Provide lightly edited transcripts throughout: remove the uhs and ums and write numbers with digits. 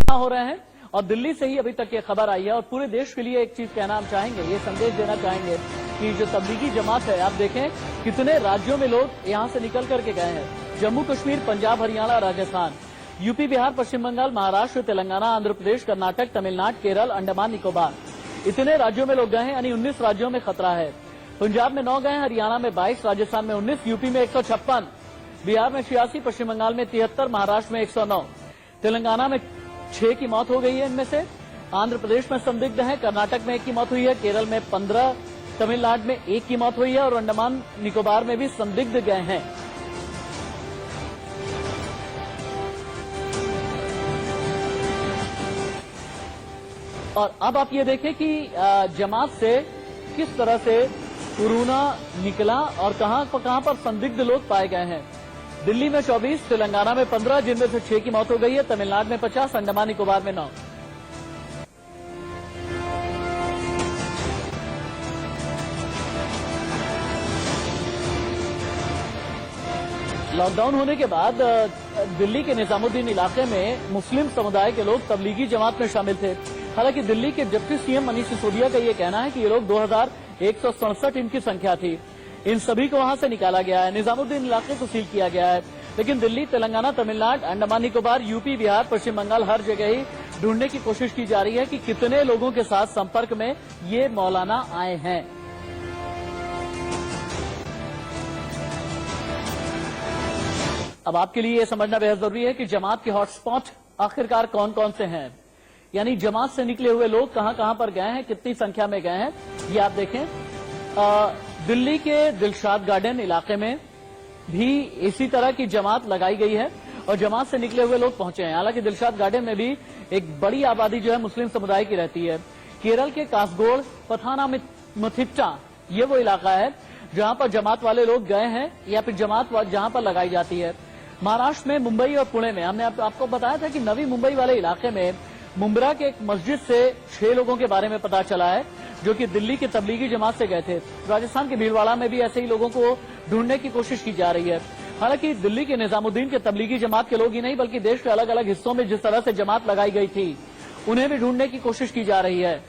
हो रहे हैं और दिल्ली से ही अभी तक ये खबर आई है और पूरे देश के लिए एक चीज कहना हम चाहेंगे, ये संदेश देना चाहेंगे कि जो तबलीगी जमात है, आप देखें कितने राज्यों में लोग यहां से निकल करके गए हैं। जम्मू कश्मीर, पंजाब, हरियाणा, राजस्थान, यूपी, बिहार, पश्चिम बंगाल, महाराष्ट्र, तेलंगाना, आंध्र प्रदेश, कर्नाटक, तमिलनाडु, केरल, अंडमान निकोबार, इतने राज्यों में लोग गए हैं। यानी 19 राज्यों में खतरा है। पंजाब में 9 गए, हरियाणा में 22, राजस्थान में 19, यूपी में 156, बिहार में 86, पश्चिम बंगाल में 73, महाराष्ट्र में 109, तेलंगाना में 6 की मौत हो गई है। इनमें से आंध्र प्रदेश में संदिग्ध है, कर्नाटक में 1 की मौत हुई है, केरल में 15, तमिलनाडु में 1 की मौत हुई है और अंडमान निकोबार में भी संदिग्ध गए हैं। और अब आप ये देखें कि जमात से किस तरह से कोरोना निकला और कहां पर संदिग्ध लोग पाए गए हैं। दिल्ली में 24, तेलंगाना में 15, जिनमें से 6 की मौत हो गई है, तमिलनाडु में 50, अंडमान निकोबार में 9। लॉकडाउन होने के बाद दिल्ली के निजामुद्दीन इलाके में मुस्लिम समुदाय के लोग तबलीगी जमात में शामिल थे। हालांकि दिल्ली के डिप्टी सीएम मनीष सिसोदिया का ये कहना है कि ये लोग 2167 इनकी संख्या थी। इन सभी को वहां से निकाला गया है, निजामुद्दीन इलाके को सील किया गया है। लेकिन दिल्ली, तेलंगाना, तमिलनाडु, अंडमान निकोबार, यूपी, बिहार, पश्चिम बंगाल, हर जगह ही ढूंढने की कोशिश की जा रही है कि कितने लोगों के साथ संपर्क में ये मौलाना आए हैं। अब आपके लिए यह समझना बेहद जरूरी है कि जमात के हॉटस्पॉट आखिरकार कौन कौन से हैं, यानी जमात से निकले हुए लोग कहां पर गए हैं, कितनी संख्या में गए हैं, ये आप देखें। दिल्ली के दिलशाद गार्डन इलाके में भी इसी तरह की जमात लगाई गई है और जमात से निकले हुए लोग पहुंचे हैं। हालांकि दिलशाद गार्डन में भी एक बड़ी आबादी जो है मुस्लिम समुदाय की रहती है। केरल के कासगोड़, पथानामथिट्टा, ये वो इलाका है जहां पर जमात वाले लोग गए हैं या फिर जमात जहां पर लगाई जाती है। महाराष्ट्र में मुंबई और पुणे में हमने आपको बताया था कि नवी मुंबई वाले इलाके में मुंब्रा के एक मस्जिद से 6 लोगों के बारे में पता चला है जो कि दिल्ली की तबलीगी जमात से गए थे। राजस्थान के भीलवाड़ा में भी ऐसे ही लोगों को ढूंढने की कोशिश की जा रही है। हालांकि दिल्ली के निजामुद्दीन के तबलीगी जमात के लोग ही नहीं बल्कि देश के अलग अलग हिस्सों में जिस तरह से जमात लगाई गई थी उन्हें भी ढूंढने की कोशिश की जा रही है।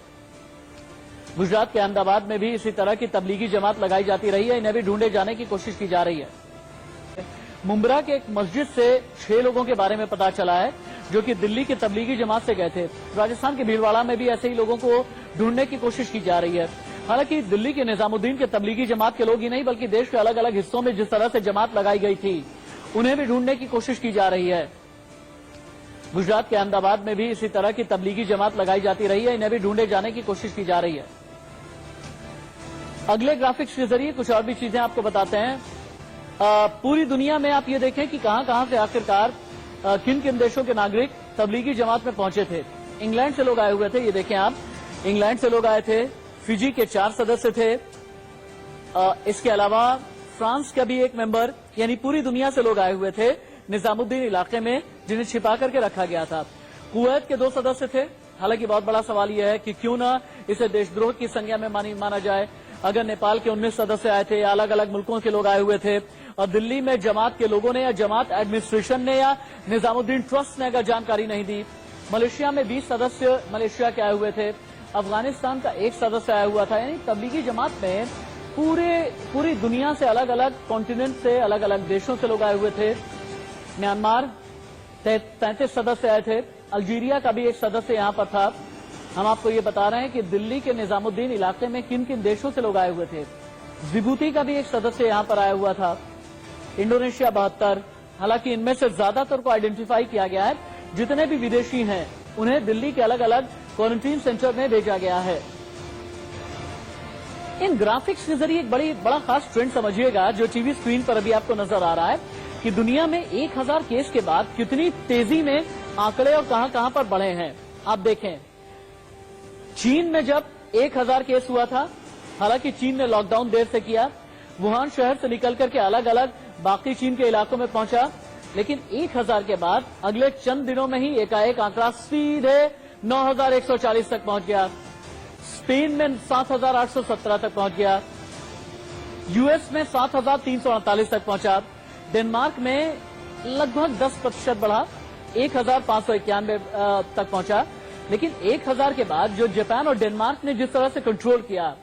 गुजरात के अहमदाबाद में भी इसी तरह की तबलीगी जमात लगाई जाती रही है, इन्हें भी ढूंढे जाने की कोशिश की जा रही है। मुंब्रा के एक मस्जिद से 6 लोगों के बारे में पता चला है जो कि दिल्ली की तबलीगी जमात से गए थे। राजस्थान के भीलवाड़ा में भी ऐसे ही लोगों को ढूंढने की कोशिश की जा रही है। हालांकि दिल्ली के निजामुद्दीन के तबलीगी जमात के लोग ही नहीं बल्कि देश के अलग अलग हिस्सों में जिस तरह से जमात लगाई गई थी उन्हें भी ढूंढने की कोशिश की जा रही है। गुजरात के अहमदाबाद में भी इसी तरह की तबलीगी जमात लगाई जाती रही है, इन्हें भी ढूंढे जाने की कोशिश की जा रही है। अगले ग्राफिक्स के जरिए कुछ और भी चीजें आपको बताते हैं। पूरी दुनिया में आप ये देखें कि कहां से आखिरकार किन किन देशों के नागरिक तबलीगी जमात में पहुंचे थे। इंग्लैंड से लोग आए हुए थे, ये देखें आप, इंग्लैंड से लोग आए थे। फिजी के 4 सदस्य थे। इसके अलावा फ्रांस का भी एक मेंबर, यानी पूरी दुनिया से लोग आए हुए थे निजामुद्दीन इलाके में जिन्हें छिपा करके रखा गया था। कुवैत के 2 सदस्य थे। हालांकि बहुत बड़ा सवाल यह है कि क्यों ना इसे देशद्रोह की संज्ञा में माना जाए। अगर नेपाल के 19 सदस्य आए थे या अलग अलग मुल्कों के लोग आए हुए थे और दिल्ली में जमात के लोगों ने या जमात एडमिनिस्ट्रेशन ने या निजामुद्दीन ट्रस्ट ने अगर जानकारी नहीं दी। मलेशिया में 20 सदस्य मलेशिया के आए हुए थे। अफगानिस्तान का 1 सदस्य आया हुआ था। यानी तबलीगी जमात में पूरी दुनिया से अलग अलग कॉन्टिनेंट से अलग अलग देशों से लोग आए हुए थे। म्यांमार 33 सदस्य आए थे। अल्जीरिया का भी 1 सदस्य यहां पर था। हम आपको ये बता रहे हैं कि दिल्ली के निजामुद्दीन इलाके में किन किन देशों से लोग आए हुए थे। जिबूती का भी 1 सदस्य यहां पर आया हुआ था। इंडोनेशिया 72। हालांकि इनमें से ज्यादातर को आइडेंटिफाई किया गया है। जितने भी विदेशी हैं उन्हें दिल्ली के अलग अलग क्वारंटीन सेंटर में भेजा गया है। इन ग्राफिक्स के जरिए एक बड़ा खास ट्रेंड समझिएगा जो टीवी स्क्रीन पर अभी आपको नजर आ रहा है कि दुनिया में 1000 केस के बाद कितनी तेजी में आंकड़े और कहां पर बढ़े हैं। आप देखें, चीन में जब 1000 केस हुआ था, हालांकि चीन ने लॉकडाउन देर से किया, वुहान शहर से निकल करके अलग अलग बाकी चीन के इलाकों में पहुंचा, लेकिन 1000 के बाद अगले चंद दिनों में ही एकाएक आंकड़ा सीधे 9140 तक पहुंच गया। स्पेन में 7817 तक पहुंच गया। यूएस में 7348 तक पहुंचा। डेनमार्क में लगभग 10% बढ़ा, 1591 तक पहुंचा। लेकिन 1000 के बाद जो जापान और डेनमार्क ने जिस तरह से कंट्रोल किया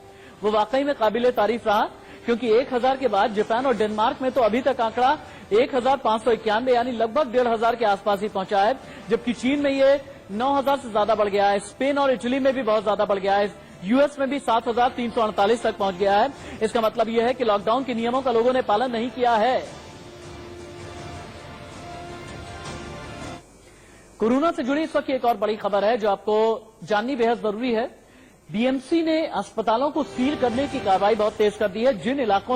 वो वाकई में काबिले तारीफ रहा, क्योंकि 1000 के बाद जापान और डेनमार्क में तो अभी तक आंकड़ा 1591 यानी लगभग 1500 के आसपास ही पहुंचा है, जबकि चीन में ये 9000 से ज्यादा बढ़ गया है। स्पेन और इटली में भी बहुत ज्यादा बढ़ गया है। यूएस में भी 7348 तक पहुंच गया है। इसका मतलब यह है कि लॉकडाउन के नियमों का लोगों ने पालन नहीं किया है। कोरोना से जुड़ी इस वक्त एक और बड़ी खबर है जो आपको जाननी बेहद जरूरी है। बीएमसी ने अस्पतालों को सील करने की कार्रवाई बहुत तेज कर दी है। जिन इलाकों